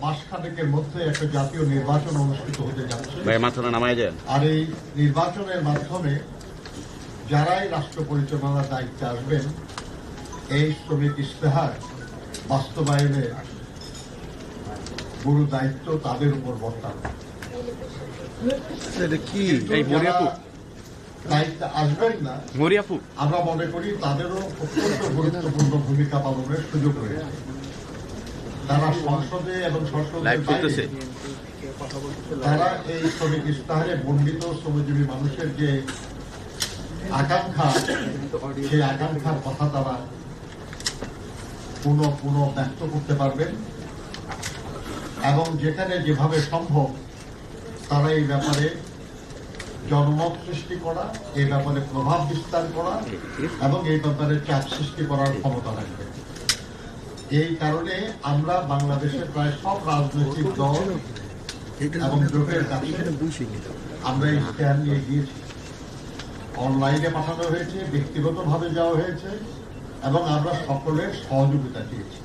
মাসখানেকের মধ্যে একটা জাতীয় নির্বাচন অনুষ্ঠিত হতে যাচ্ছে। আর এই নির্বাচনের মাধ্যমে যারাই রাষ্ট্র পরিচালনার দায়িত্বে আসবেন, এই শ্রমিক ইশতেহার বাস্তবায়নের পুরো দায়িত্ব তাদের উপর বর্তাবে। দায়িত্বে আসবেন না, আমরা মনে করি তাদেরও অত্যন্ত গুরুত্বপূর্ণ ভূমিকা পালনের সুযোগ রয়েছে। তারা সংসদে এবং সংসদের বাইরে তারা এই শ্রমিক ইশতেহারে বর্ণিত শ্রমজীবী মানুষের যে আকাঙ্ক্ষা, সেই আকাঙ্ক্ষার কথা তারা পুনঃ ব্যক্ত করতে পারবেন এবং যেখানে যেভাবে সম্ভব তারা এই ব্যাপারে জনমত সৃষ্টি করা, এই ব্যাপারে প্রভাব বিস্তার করা এবং এই ব্যাপারে চাপ সৃষ্টি করার ক্ষমতা রাখবে। এই কারণে আমরা বাংলাদেশের প্রায় সব রাজনৈতিক দল এবং জোটের কাছে আমরা এই ইশতেহার নিয়ে গিয়েছি। অনলাইনে পাঠানো হয়েছে, ব্যক্তিগতভাবে যাওয়া হয়েছে এবং আমরা সকলের সহযোগিতা চেয়েছি।